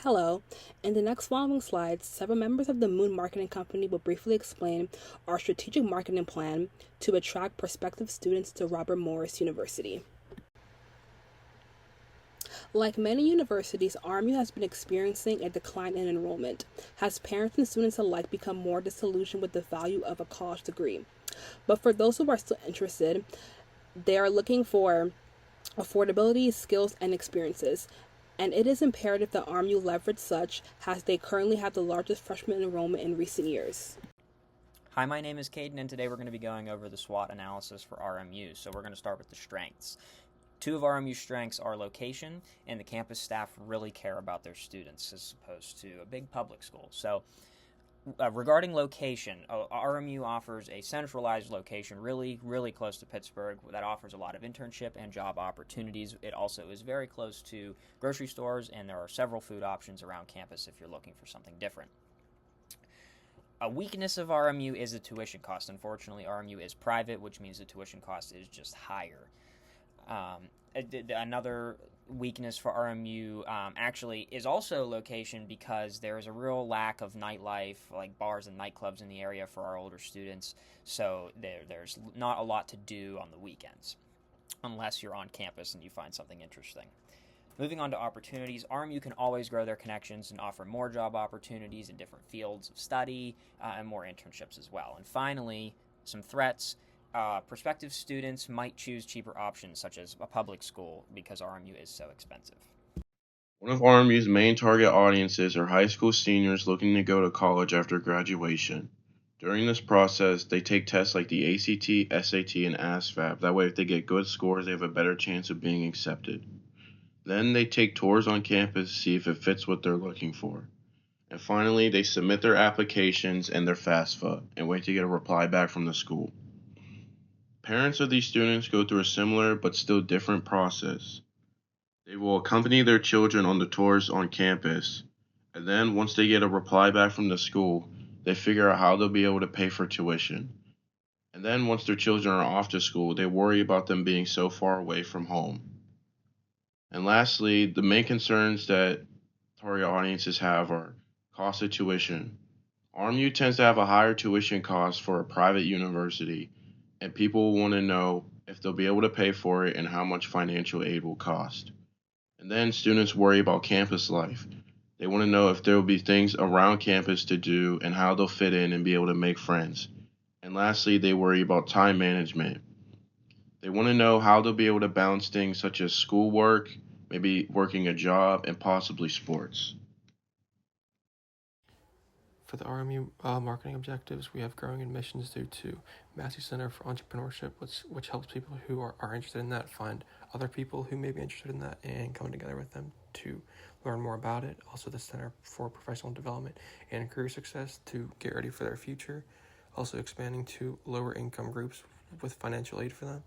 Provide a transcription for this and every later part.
Hello. In the next following slides, several members of the MoonMarketing company will briefly explain our strategic marketing plan to attract prospective students to Robert Morris University. Like many universities, RMU has been experiencing a decline in enrollment, as parents and students alike become more disillusioned with the value of a college degree. But for those who are still interested, they are looking for affordability, skills, and experiences. And it is imperative that RMU leverage such, as they currently have the largest freshman enrollment in recent years. Hi, my name is Caden, and today we're going to be going over the SWOT analysis for RMU. So we're going to start with the strengths. Two of RMU's strengths are location, and the campus staff really care about their students as opposed to a big public school. So regarding location, RMU offers a centralized location really close to Pittsburgh that offers a lot of internship and job opportunities. It also is very close to grocery stores, and there are several food options around campus if you're looking for something different. A weakness of RMU is the tuition cost. Unfortunately, RMU is private, which means the tuition cost is just higher. Another weakness for RMU actually is also location, because there is a real lack of nightlife, like bars and nightclubs in the area for our older students, so there's not a lot to do on the weekends, unless you're on campus and you find something interesting. Moving on to opportunities, RMU can always grow their connections and offer more job opportunities in different fields of study and more internships as well. And finally, some threats. Prospective students might choose cheaper options, such as a public school, because RMU is so expensive. One of RMU's main target audiences are high school seniors looking to go to college after graduation. During this process, they take tests like the ACT, SAT, and ASVAB. That way, if they get good scores, they have a better chance of being accepted. Then they take tours on campus to see if it fits what they're looking for. And finally, they submit their applications and their FAFSA and wait to get a reply back from the school. Parents of these students go through a similar but still different process. They will accompany their children on the tours on campus, and then once they get a reply back from the school, they figure out how they'll be able to pay for tuition. And then once their children are off to school, they worry about them being so far away from home. And lastly, the main concerns that target audiences have are cost of tuition. RMU tends to have a higher tuition cost for a private university, and people want to know if they'll be able to pay for it and how much financial aid will cost. And then students worry about campus life. They want to know if there will be things around campus to do and how they'll fit in and be able to make friends. And lastly, they worry about time management. They want to know how they'll be able to balance things such as schoolwork, maybe working a job, and possibly sports. For the RMU marketing objectives, we have growing admissions due to Massey Center for Entrepreneurship, which helps people who are interested in that find other people who may be interested in that and come together with them to learn more about it. Also, the Center for Professional Development and Career Success to get ready for their future. Also, expanding to lower income groups with financial aid for them.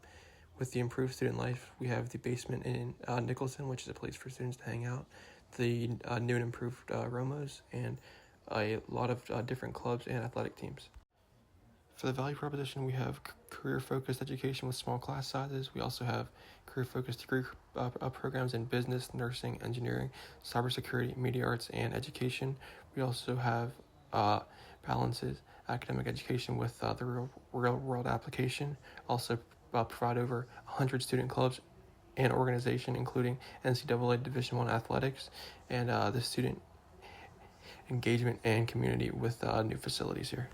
With the improved student life, we have the basement in Nicholson, which is a place for students to hang out, the new and improved Romos, and a lot of different clubs and athletic teams. For the value proposition, we have career-focused education with small class sizes. We also have career-focused degree programs in business, nursing, engineering, cybersecurity, media arts, and education. We also have balances academic education with the real-world application. Also provide over 100 student clubs and organization, including NCAA Division I athletics, and the student engagement and community with new facilities here.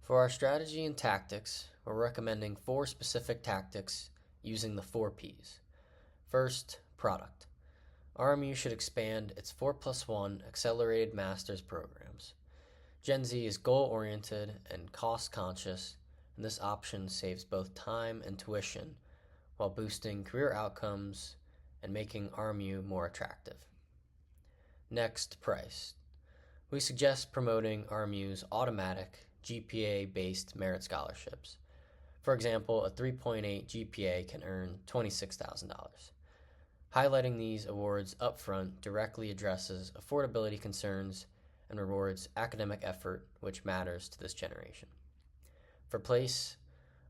For our strategy and tactics, we're recommending 4 specific tactics using the 4 Ps. First, product. RMU should expand its 4+1 accelerated master's programs. Gen Z is goal-oriented and cost-conscious, and this option saves both time and tuition while boosting career outcomes and making RMU more attractive. Next, price. We suggest promoting RMU's automatic GPA-based merit scholarships. For example, a 3.8 GPA can earn $26,000. Highlighting these awards upfront directly addresses affordability concerns and rewards academic effort, which matters to this generation. For place,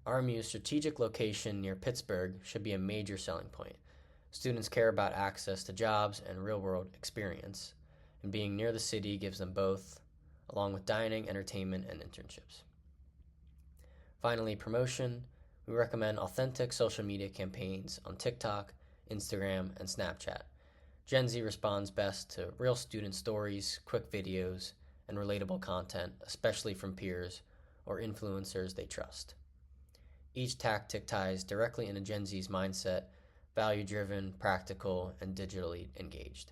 RMU's strategic location near Pittsburgh should be a major selling point. Students care about access to jobs and real-world experience, and being near the city gives them both, along with dining, entertainment, and internships. Finally, promotion. We recommend authentic social media campaigns on TikTok, Instagram, and Snapchat. Gen Z responds best to real student stories, quick videos, and relatable content, especially from peers or influencers they trust. Each tactic ties directly into Gen Z's mindset, value-driven, practical, and digitally engaged.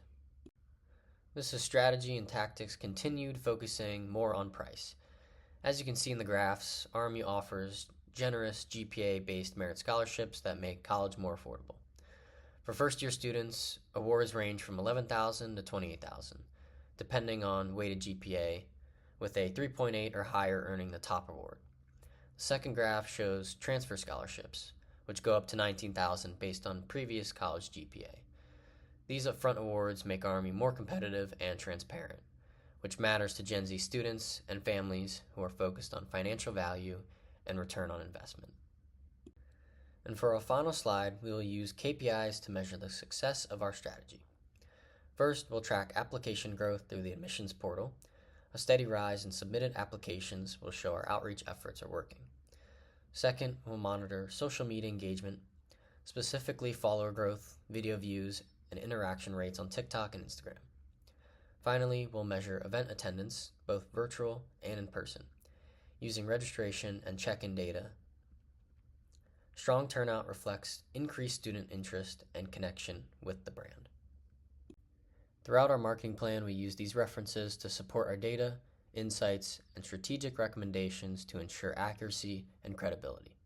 This is strategy and tactics continued, focusing more on price. As you can see in the graphs, RMU offers generous GPA-based merit scholarships that make college more affordable. For first-year students, awards range from $11,000 to $28,000, depending on weighted GPA, with a 3.8 or higher earning the top award. The second graph shows transfer scholarships, which go up to $19,000 based on previous college GPA. These upfront awards make RMU more competitive and transparent, which matters to Gen Z students and families who are focused on financial value and return on investment. And for our final slide, we will use KPIs to measure the success of our strategy. First, we'll track application growth through the admissions portal. A steady rise in submitted applications will show our outreach efforts are working. Second, we'll monitor social media engagement, specifically follower growth, video views, and interaction rates on TikTok and Instagram. Finally, we'll measure event attendance, both virtual and in person, using registration and check-in data. Strong turnout reflects increased student interest and connection with the brand. Throughout our marketing plan, we use these references to support our data, insights, and strategic recommendations to ensure accuracy and credibility.